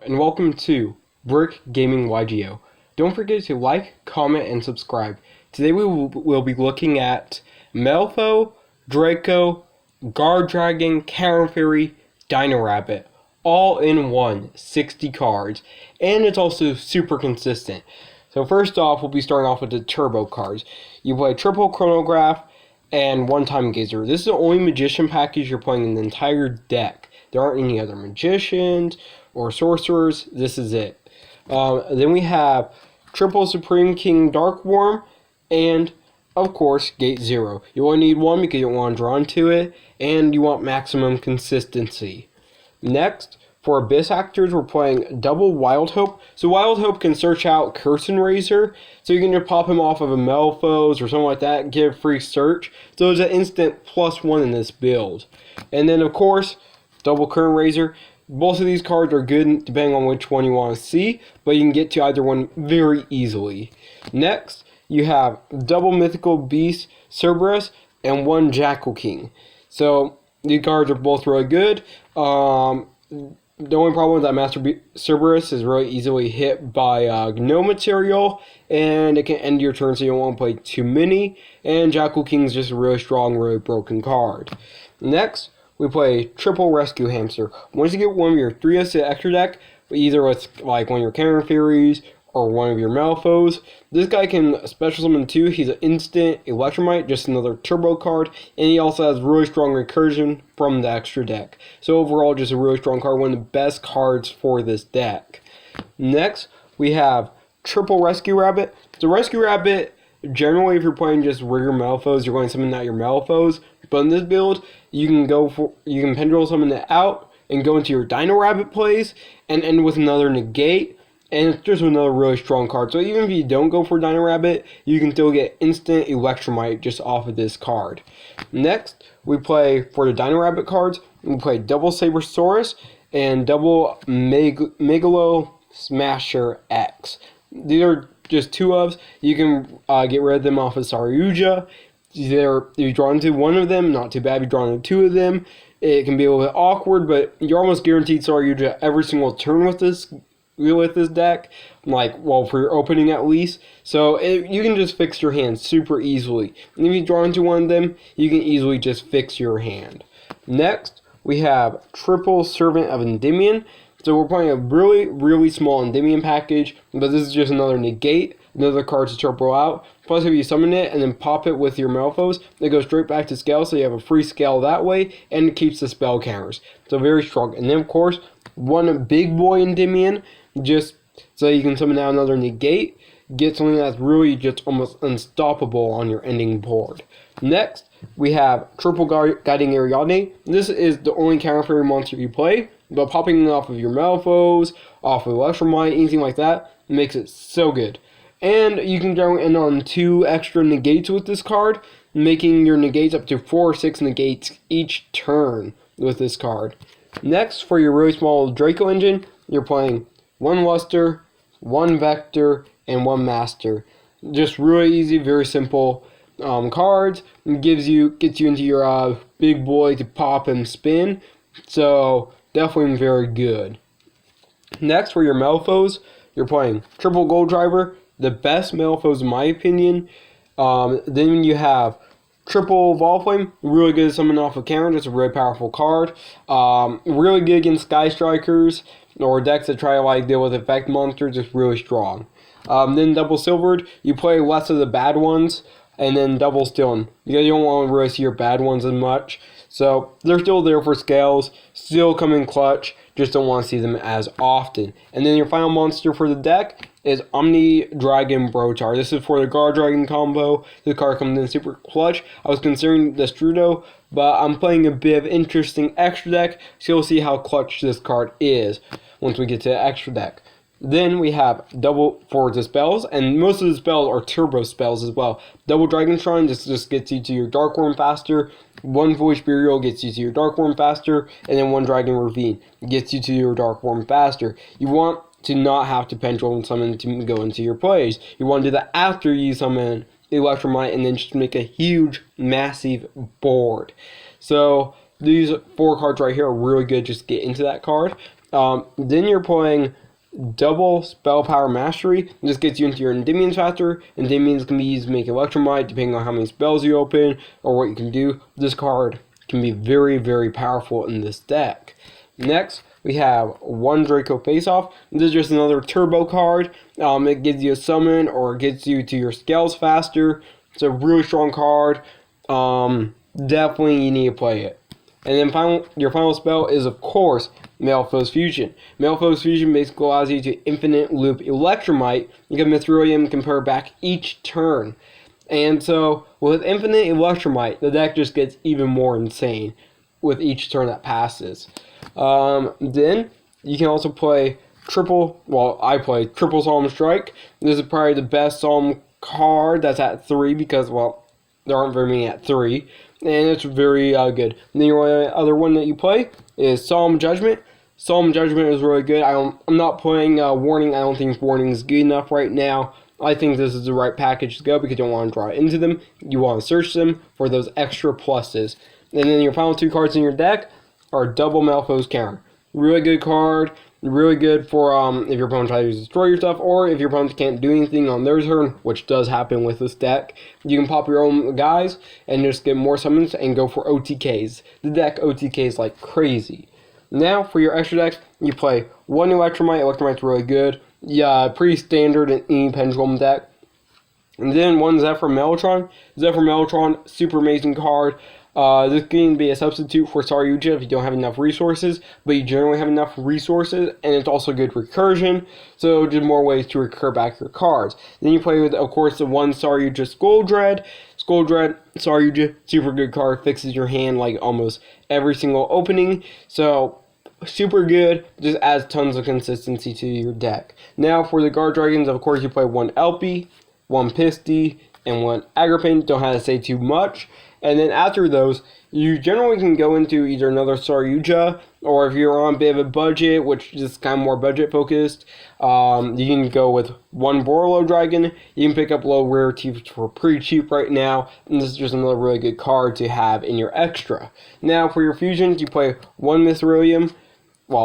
and welcome to Brick Gaming YGO. Don't forget to like, comment, and subscribe. Today we will be looking at metalfoe, draco, guardragon, Karen Fairy, Dino Rabbit, all in one, 60 cards, and it's also super consistent. So first off, we'll be starting off with the turbo cards. You play triple chronograph and one time gazer. This is the only magician package you're playing in the entire deck. There aren't any other magicians or sorcerers. This is it. Then we have triple Supreme King Dark Worm and, of course, Gate 0. You only need one because you don't want to draw into it, and you want maximum consistency. Next, for Abyss Actors, we're playing double Wild Hope. So Wild Hope can search out Curtain Razor, so you can just pop him off of a metalfoes or something like that, get a free search. So it's an instant +1 in this build. And then, of course, double Curtain Razor. Both of these cards are good depending on which one you want to see, but you can get to either one very easily. Next, you have double Mythical Beast Cerberus and one Jackal King. So these cards are both really good. The only problem is that Master Cerberus is really easily hit by no material, and it can end your turn, so you don't want to play too many. And Jackal King is just a really strong, really broken card. Next, we play triple Rescue Hamster. Once you get one of your 3s to extra deck, either with like one of your Karen Fairies or one of your metalfoes, this guy can special summon 2. He's an instant Electromite, just another turbo card, and he also has really strong recursion from the extra deck. So overall, just a really strong card, one of the best cards for this deck. Next, we have triple Rescue Rabbit. So Rescue Rabbit, generally if you're playing just regular metalfoes, you're going to summon out your metalfoes. But in this build, you can pendulum summon it out and go into your Dino Rabbit plays and end with another negate. And it's just another really strong card. So even if you don't go for Dino Rabbit, you can still get instant Electromite just off of this card. Next, we play for the Dino Rabbit cards, we play double Sabersaurus and double Megalo Smasher X. These are just 2 ofs. You can get rid of them off of Saryuja. If you draw into one of them, not too bad. If you draw into 2 of them, it can be a little bit awkward, but you're almost guaranteed Saryuja every single turn with this deck, for your opening at least. So you can just fix your hand super easily. And if you draw into one of them, you can easily just fix your hand. Next, we have triple Servant of Endymion. So we're playing a really, really small Endymion package, but this is just another negate, another card to turbo out. Plus, if you summon it and then pop it with your metalfoes, it goes straight back to scale, so you have a free scale that way, and it keeps the spell counters. So very strong. And then, of course, one big boy Endymion, just so you can summon out another negate, get something that's really just almost unstoppable on your ending board. Next, we have triple Guiding Ariadne. This is the only Karen Fairy monster you play, but popping it off of your metalfoes, off of Electromite, anything like that, makes it so good. And you can go in on 2 extra negates with this card, making your negates up to 4 or 6 negates each turn with this card. Next, for your really small Draco engine, you're playing 1 Luster, 1 Vector, and 1 Master. Just really easy, very simple cards. It gets you into your big boy to pop and spin. So definitely very good. Next, for your metalfoes, you're playing triple Gold Driver, the best metalfoes in my opinion. Then you have triple Volflame, really good to summon off of Karen, just a really powerful card. Really good against Sky Strikers or decks that try to deal with effect monsters, just really strong. Then double Silvered, you play less of the bad ones, and then double Stillen. You don't want to really see your bad ones as much. So they're still there for scales, still come in clutch, just don't want to see them as often. And then your final monster for the deck is Omni Dragon Brotar. This is for the guardragon combo. This card comes in super clutch. I was considering the Strudo, but I'm playing a bit of interesting extra deck, so you'll see how clutch this card is once we get to the extra deck. Then we have double for the spells, and most of the spells are turbo spells as well. Double Dragon Shrine just gets you to your Dark Worm faster. 1 Voice Burial gets you to your Dark Worm faster, and then 1 Dragon Ravine gets you to your Dark Worm faster. You want to not have to pendulum summon to go into your plays. You want to do that after you summon Electromite, and then just make a huge, massive board. So these 4 cards right here are really good just to get into that card. Then you're playing double spell power mastery. This gets you into your endymions faster. Endymions can be used to make electromite depending on how many spells you open or what you can do. This card can be very, very powerful in this deck. Next, we have one Draco face-off. This is just another turbo card. It gives you a summon or gets you to your scales faster. It's a really strong card. Definitely you need to play it. And then your final spell is, of course, Metalfoe's Fusion. Metalfoe's Fusion basically allows you to infinite loop Electromite. You can Mithrilium compare back each turn. And so, with infinite Electromite, the deck just gets even more insane with each turn that passes. Then, you can also play I play triple Solemn Strike. This is probably the best Solemn card that's at 3 because, there aren't very many at 3. And it's very good. And then your other one that you play is Solemn Judgment. Solemn Judgment is really good. I'm not playing Warning. I don't think Warning is good enough right now. I think this is the right package to go because you don't want to draw into them. You want to search them for those extra pluses. And then your final 2 cards in your deck are double Metalfoe's Counter. Really good card. Really good for if your opponent tries to destroy your stuff, or if your opponent can't do anything on their turn, which does happen with this deck. You can pop your own guys and just get more summons and go for OTKs. The deck OTKs like crazy. Now, for your extra decks, you play one Electromite. Electromite's really good. Yeah, pretty standard in any Pendulum deck. And then one Zephyr Mellotron. Zephyr Mellotron, super amazing card. This can be a substitute for Saryuja if you don't have enough resources, but you generally have enough resources, and it's also good recursion, so just more ways to recur back your cards. Then you play with, of course, the one Saryuja Skull-Dread. Skull-Dread, Saryuja, super good card, fixes your hand like almost every single opening, so super good, just adds tons of consistency to your deck. Now for the guardragons, of course, you play one Elpie, one Pisty, and one Agrippin. Don't have to say too much. And then after those, you generally can go into either another Saryuja, or if you're on a bit of a budget, which is kind of more budget focused, you can go with one Borolo Dragon. You can pick up low rarity for pretty cheap right now, and this is just another really good card to have in your extra. Now for your fusions, you play one Mithrilium,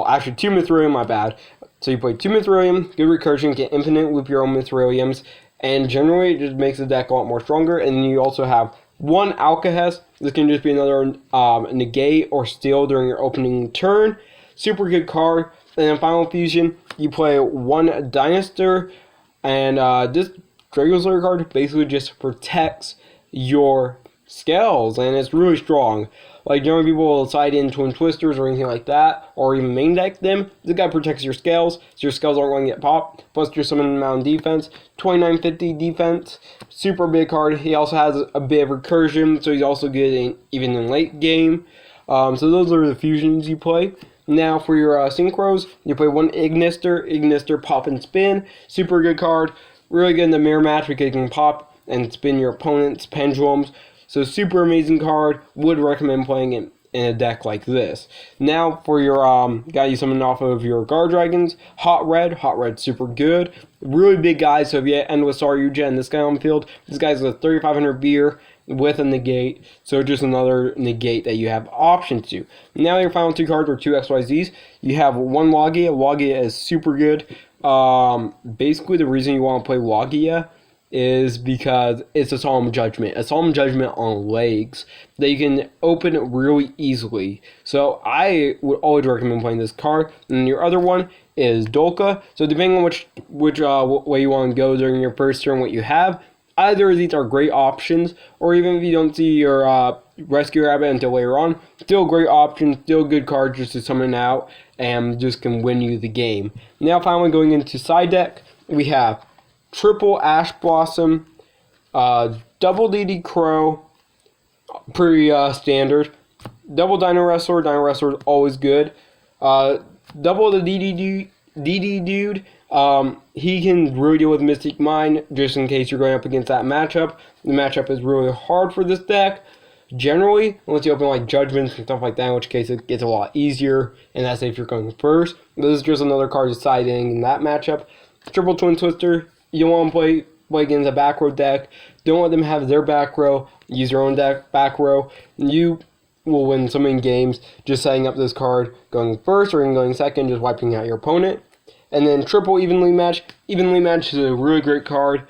actually 2 Mithrilium, my bad. So you play 2 Mithrilium, good recursion, get infinite loop your own Mithriliums, and generally it just makes the deck a lot more stronger. And then you also have one Alcahest. This can just be another negate or steal during your opening turn. Super good card. And then final fusion, you play one Dinosaur, and this Dragon Slayer card basically just protects your scales, and it's really strong. Like, generally people will side in Twin Twisters or anything like that, or even main deck them. This guy protects your scales, so your scales aren't going to get popped. Plus your summon amount of defense, 2950 defense, super big card. He also has a bit of recursion, so he's also good even in late game. So those are the fusions you play. Now for your synchros, you play one Ignister, pop and spin. Super good card, really good in the mirror match because you can pop and spin your opponent's pendulums. So super amazing card, would recommend playing it in a deck like this. Now for your guy you summon off of your guardragons, Hot Red super good. Really big guy, so if you end with Saryuja and this guy on the field, this guy's a 3500 beer with a negate, so just another negate that you have options to. Now your final 2 cards are 2 XYZs. You have one Logia. Logia is super good. Basically the reason you want to play Logia is because it's a Solemn Judgment on legs that you can open really easily. So I would always recommend playing this card. And your other one is Dolka. So depending on which way you want to go during your first turn, what you have, either of these are great options, or even if you don't see your Rescue Rabbit until later on, still great options, still good cards just to summon out and just can win you the game. Now finally going into side deck, we have triple Ash Blossom, double DD Crow, pretty standard, double Dino Wrestler is always good, double the DD Dude, he can really deal with Mystic Mine just in case you're going up against that matchup. The matchup is really hard for this deck, generally, unless you open like Judgments and stuff like that, in which case it gets a lot easier, and that's if you're going first. This is just another card deciding in that matchup. Triple Twin Twister, you don't want to play against a back row deck. Don't let them have their back row. Use your own deck back row. You will win so many games just setting up this card, going first or going second, just wiping out your opponent. And then triple evenly match. Evenly match is a really great card.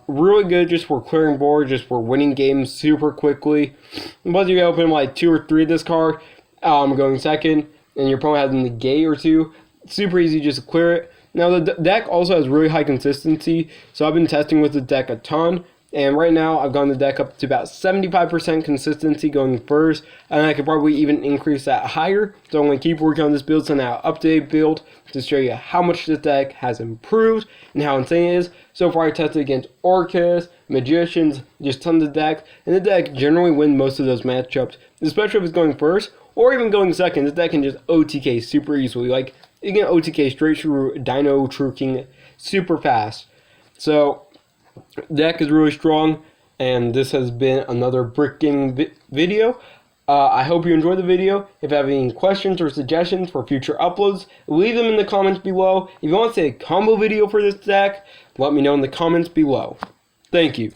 Really good just for clearing board, just for winning games super quickly. But you open like 2 or 3 of this card, going second, and your opponent has a negate or 2. Super easy just to clear it. Now the deck also has really high consistency, so I've been testing with the deck a ton. And right now, I've gotten the deck up to about 75% consistency going first, and I could probably even increase that higher. So I'm going to keep working on this build, so now update build to show you how much this deck has improved and how insane it is. So far, I tested against Orcas, Magicians, just tons of decks, and the deck generally wins most of those matchups, especially if it's going first or even going second. This deck can just OTK super easily. Like, you can OTK straight through Dino True King super fast. So deck is really strong, and this has been another Brick Gaming video. I hope you enjoyed the video. If you have any questions or suggestions for future uploads, leave them in the comments below. If you want to see a combo video for this deck, let me know in the comments below. Thank you.